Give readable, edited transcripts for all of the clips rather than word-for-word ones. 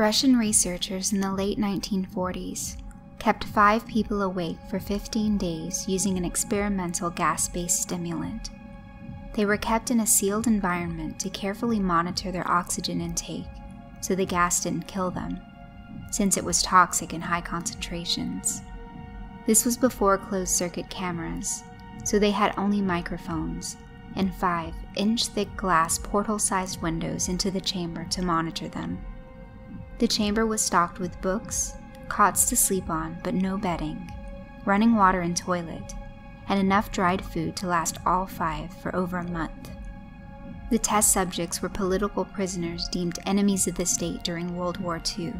Russian researchers in the late 1940s kept 5 people awake for 15 days using an experimental gas-based stimulant. They were kept in a sealed environment to carefully monitor their oxygen intake so the gas didn't kill them, since it was toxic in high concentrations. This was before closed-circuit cameras, so they had only microphones and 5-inch-thick glass portal-sized windows into the chamber to monitor them. The chamber was stocked with books, cots to sleep on but no bedding, running water and toilet, and enough dried food to last all 5 for over a month. The test subjects were political prisoners deemed enemies of the state during World War II.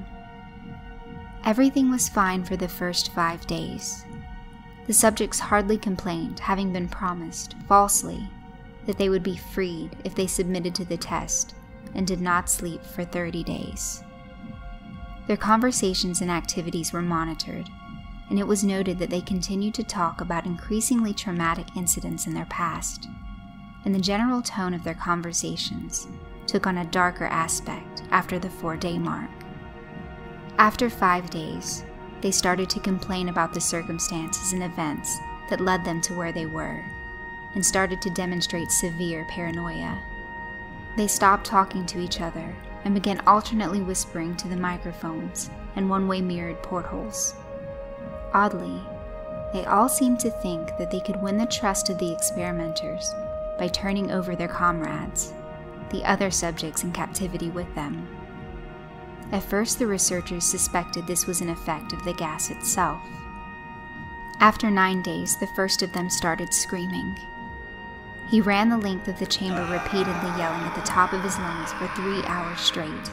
Everything was fine for the first 5 days. The subjects hardly complained, having been promised, falsely, that they would be freed if they submitted to the test and did not sleep for 30 days. Their conversations and activities were monitored, and it was noted that they continued to talk about increasingly traumatic incidents in their past, and the general tone of their conversations took on a darker aspect after the 4-day mark. After 5 days, they started to complain about the circumstances and events that led them to where they were, and started to demonstrate severe paranoia. They stopped talking to each other and began alternately whispering to the microphones and one-way mirrored portholes. Oddly, they all seemed to think that they could win the trust of the experimenters by turning over their comrades, the other subjects in captivity with them. At first, the researchers suspected this was an effect of the gas itself. After 9 days, the first of them started screaming. He ran the length of the chamber repeatedly yelling at the top of his lungs for 3 hours straight.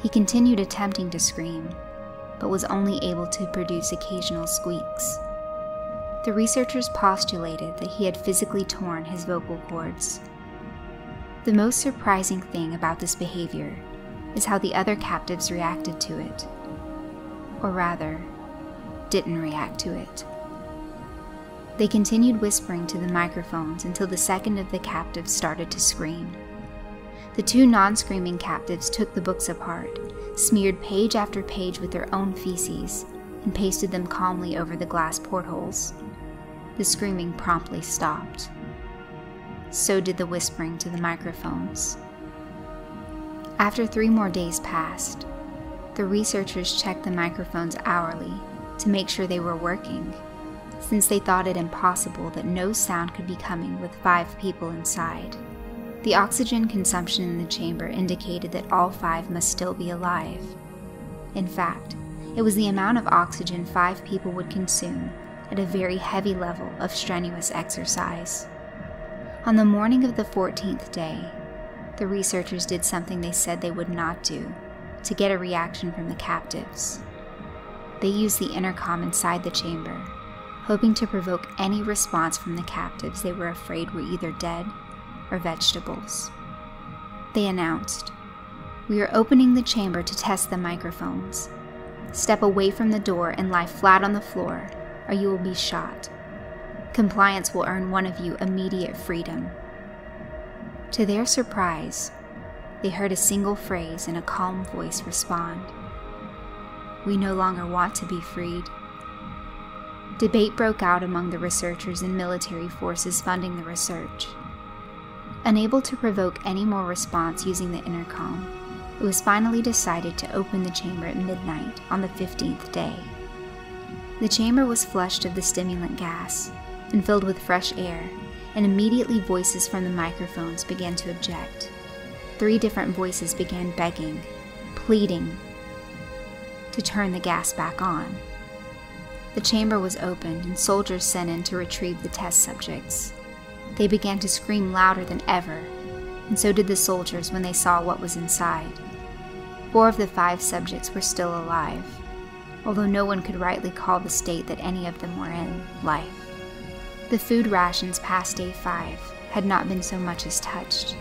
He continued attempting to scream, but was only able to produce occasional squeaks. The researchers postulated that he had physically torn his vocal cords. The most surprising thing about this behavior is how the other captives reacted to it. Or rather, didn't react to it. They continued whispering to the microphones until the second of the captives started to scream. The 2 non-screaming captives took the books apart, smeared page after page with their own feces, and pasted them calmly over the glass portholes. The screaming promptly stopped. So did the whispering to the microphones. After 3 more days passed, the researchers checked the microphones hourly to make sure they were working, since they thought it impossible that no sound could be coming with 5 people inside. The oxygen consumption in the chamber indicated that all 5 must still be alive. In fact, it was the amount of oxygen 5 people would consume at a very heavy level of strenuous exercise. On the morning of the 14th day, the researchers did something they said they would not do to get a reaction from the captives. They used the intercom inside the chamber, hoping to provoke any response from the captives they were afraid were either dead or vegetables. They announced, "We are opening the chamber to test the microphones. Step away from the door and lie flat on the floor, or you will be shot. Compliance will earn one of you immediate freedom." To their surprise, they heard a single phrase in a calm voice respond, "We no longer want to be freed." Debate broke out among the researchers and military forces funding the research. Unable to provoke any more response using the intercom, it was finally decided to open the chamber at midnight on the 15th day. The chamber was flushed of the stimulant gas and filled with fresh air, and immediately voices from the microphones began to object. 3 different voices began begging, pleading, to turn the gas back on. The chamber was opened and soldiers sent in to retrieve the test subjects. They began to scream louder than ever, and so did the soldiers when they saw what was inside. 4 of the 5 subjects were still alive, although no one could rightly call the state that any of them were in life. The food rations past day 5 had not been so much as touched.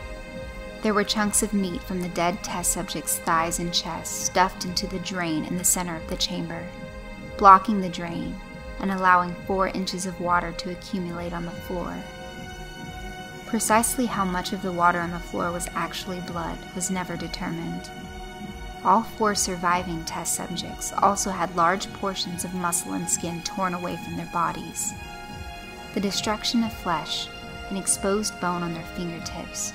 There were chunks of meat from the dead test subjects' thighs and chests stuffed into the drain in the center of the chamber, blocking the drain and allowing 4 inches of water to accumulate on the floor. Precisely how much of the water on the floor was actually blood was never determined. All 4 surviving test subjects also had large portions of muscle and skin torn away from their bodies. The destruction of flesh and exposed bone on their fingertips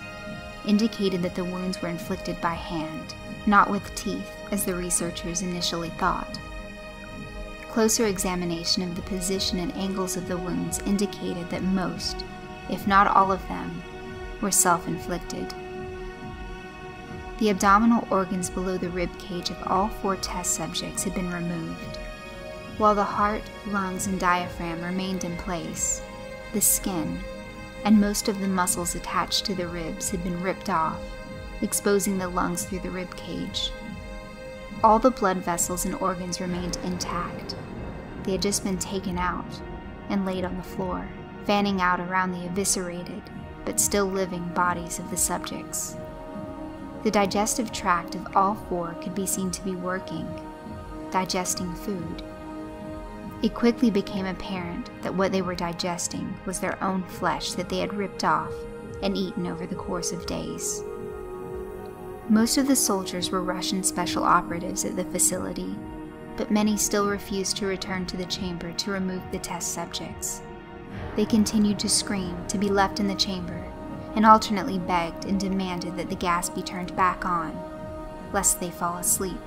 indicated that the wounds were inflicted by hand, not with teeth, as the researchers initially thought. Closer examination of the position and angles of the wounds indicated that most, if not all of them, were self-inflicted. The abdominal organs below the rib cage of all 4 test subjects had been removed. While the heart, lungs, and diaphragm remained in place, the skin and most of the muscles attached to the ribs had been ripped off, exposing the lungs through the rib cage. All the blood vessels and organs remained intact. They had just been taken out and laid on the floor, fanning out around the eviscerated but still living bodies of the subjects. The digestive tract of all 4 could be seen to be working, digesting food. It quickly became apparent that what they were digesting was their own flesh that they had ripped off and eaten over the course of days. Most of the soldiers were Russian special operatives at the facility, but many still refused to return to the chamber to remove the test subjects. They continued to scream to be left in the chamber, and alternately begged and demanded that the gas be turned back on, lest they fall asleep.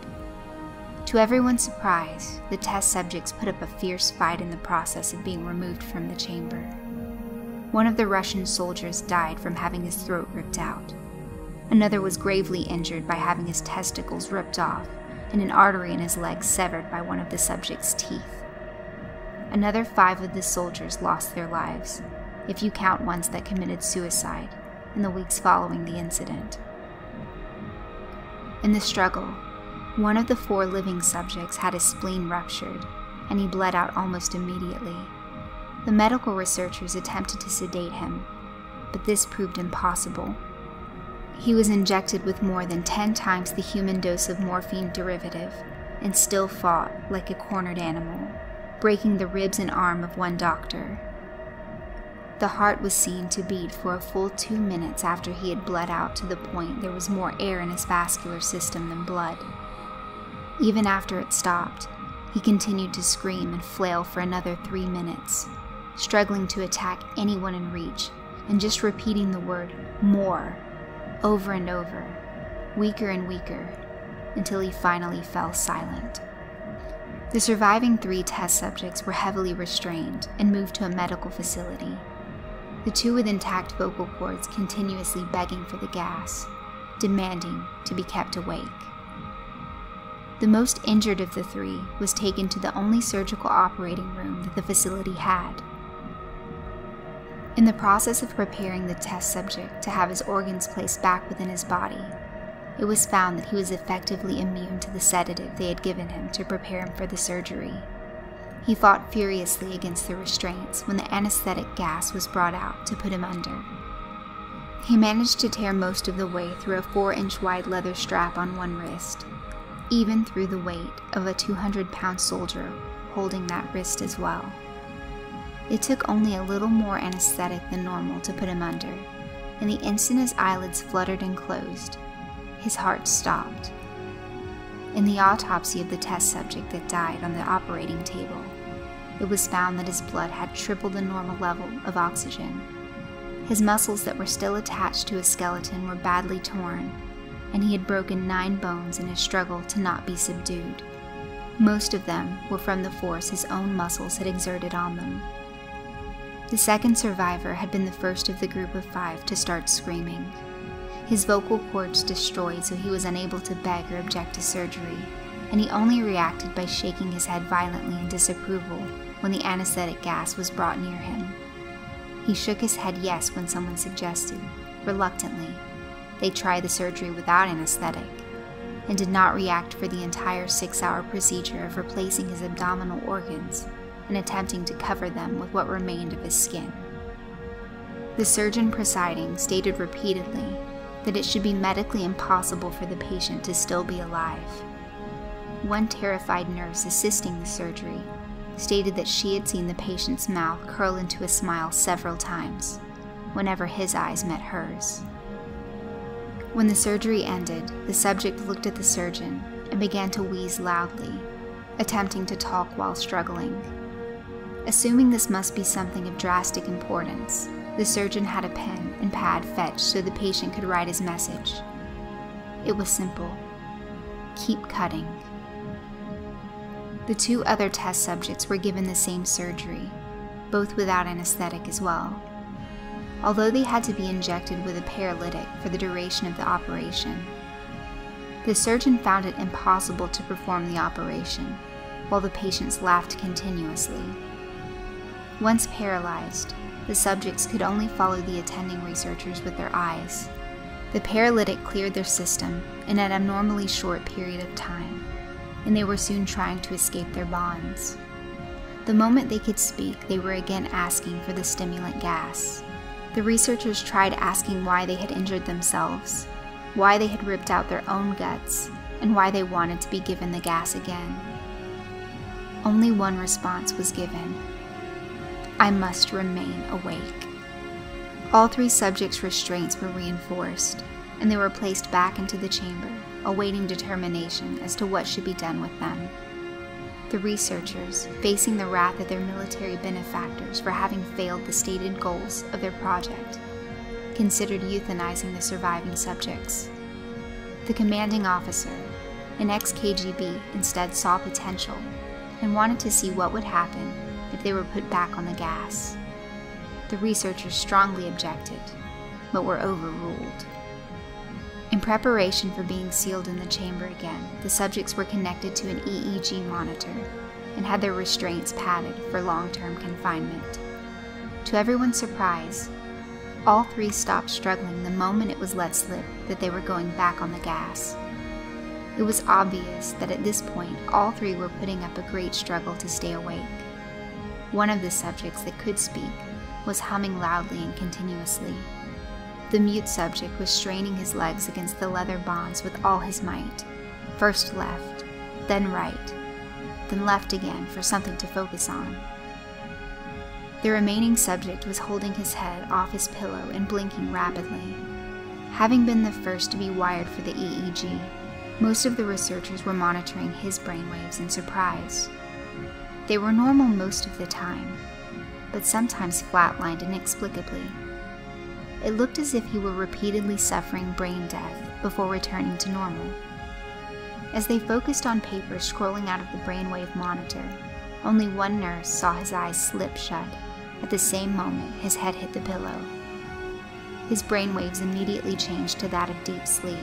To everyone's surprise, the test subjects put up a fierce fight in the process of being removed from the chamber. One of the Russian soldiers died from having his throat ripped out. Another was gravely injured by having his testicles ripped off and an artery in his leg severed by one of the subject's teeth. Another 5 of the soldiers lost their lives, if you count ones that committed suicide, in the weeks following the incident. In the struggle, one of the 4 living subjects had his spleen ruptured, and he bled out almost immediately. The medical researchers attempted to sedate him, but this proved impossible. He was injected with more than 10 times the human dose of morphine derivative, and still fought like a cornered animal, breaking the ribs and arm of one doctor. The heart was seen to beat for a full 2 minutes after he had bled out to the point there was more air in his vascular system than blood. Even after it stopped, he continued to scream and flail for another 3 minutes, struggling to attack anyone in reach and just repeating the word "more" over and over, weaker and weaker, until he finally fell silent. The surviving 3 test subjects were heavily restrained and moved to a medical facility. The 2 with intact vocal cords continuously begging for the gas, demanding to be kept awake. The most injured of the 3 was taken to the only surgical operating room that the facility had. In the process of preparing the test subject to have his organs placed back within his body, it was found that he was effectively immune to the sedative they had given him to prepare him for the surgery. He fought furiously against the restraints when the anesthetic gas was brought out to put him under. He managed to tear most of the way through a 4-inch wide leather strap on one wrist, even through the weight of a 200-pound soldier holding that wrist as well. It took only a little more anesthetic than normal to put him under, and the instant his eyelids fluttered and closed, his heart stopped. In the autopsy of the test subject that died on the operating table, it was found that his blood had triple the normal level of oxygen. His muscles that were still attached to his skeleton were badly torn, and he had broken 9 bones in his struggle to not be subdued. Most of them were from the force his own muscles had exerted on them. The second survivor had been the first of the group of 5 to start screaming. His vocal cords destroyed, so he was unable to beg or object to surgery, and he only reacted by shaking his head violently in disapproval when the anesthetic gas was brought near him. He shook his head yes when someone suggested, reluctantly, they try the surgery without anesthetic, and did not react for the entire 6-hour procedure of replacing his abdominal organs and attempting to cover them with what remained of his skin. The surgeon presiding stated repeatedly that it should be medically impossible for the patient to still be alive. One terrified nurse assisting the surgery stated that she had seen the patient's mouth curl into a smile several times, whenever his eyes met hers. When the surgery ended, the subject looked at the surgeon and began to wheeze loudly, attempting to talk while struggling. Assuming this must be something of drastic importance, the surgeon had a pen and pad fetched so the patient could write his message. It was simple: keep cutting. The 2 other test subjects were given the same surgery, both without anesthetic as well. Although they had to be injected with a paralytic for the duration of the operation, the surgeon found it impossible to perform the operation, while the patients laughed continuously. Once paralyzed, the subjects could only follow the attending researchers with their eyes. The paralytic cleared their system in an abnormally short period of time, and they were soon trying to escape their bonds. The moment they could speak, they were again asking for the stimulant gas. The researchers tried asking why they had injured themselves, why they had ripped out their own guts, and why they wanted to be given the gas again. Only one response was given: I must remain awake. All 3 subjects' restraints were reinforced, and they were placed back into the chamber, awaiting determination as to what should be done with them. The researchers, facing the wrath of their military benefactors for having failed the stated goals of their project, considered euthanizing the surviving subjects. The commanding officer, an ex-KGB, instead saw potential and wanted to see what would happen if they were put back on the gas. The researchers strongly objected, but were overruled. In preparation for being sealed in the chamber again, the subjects were connected to an EEG monitor and had their restraints padded for long-term confinement. To everyone's surprise, all 3 stopped struggling the moment it was let slip that they were going back on the gas. It was obvious that at this point, all 3 were putting up a great struggle to stay awake. One of the subjects that could speak was humming loudly and continuously. The mute subject was straining his legs against the leather bonds with all his might, first left, then right, then left again for something to focus on. The remaining subject was holding his head off his pillow and blinking rapidly. Having been the first to be wired for the EEG, most of the researchers were monitoring his brainwaves in surprise. They were normal most of the time, but sometimes flatlined inexplicably. It looked as if he were repeatedly suffering brain death before returning to normal. As they focused on papers scrolling out of the brainwave monitor, only one nurse saw his eyes slip shut. At the same moment, his head hit the pillow. His brainwaves immediately changed to that of deep sleep,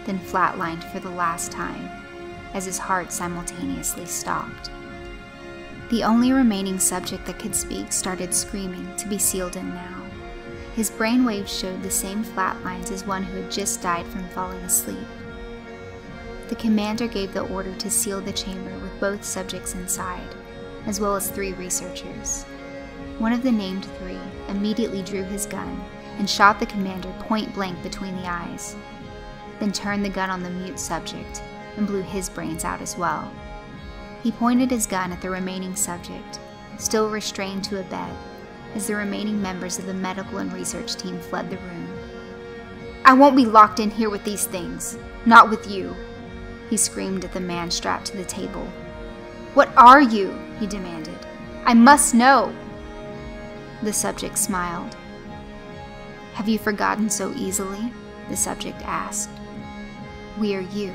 then flatlined for the last time, as his heart simultaneously stopped. The only remaining subject that could speak started screaming to be sealed in now. His brainwaves showed the same flat lines as one who had just died from falling asleep. The commander gave the order to seal the chamber with both subjects inside, as well as 3 researchers. One of the named 3 immediately drew his gun and shot the commander point blank between the eyes, then turned the gun on the mute subject and blew his brains out as well. He pointed his gun at the remaining subject, still restrained to a bed, as the remaining members of the medical and research team fled the room. "I won't be locked in here with these things. Not with you," he screamed at the man strapped to the table. "What are you?" he demanded. "I must know." The subject smiled. "Have you forgotten so easily?" the subject asked. "We are you.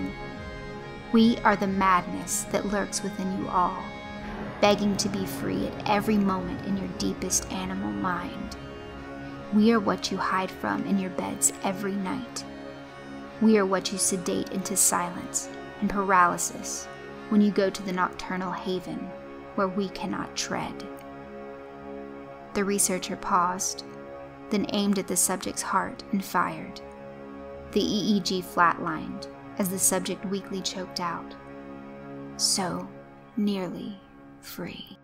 We are the madness that lurks within you all, begging to be free at every moment in your deepest animal mind. We are what you hide from in your beds every night. We are what you sedate into silence and paralysis when you go to the nocturnal haven where we cannot tread." The researcher paused, then aimed at the subject's heart and fired. The EEG flatlined as the subject weakly choked out, "So nearly free."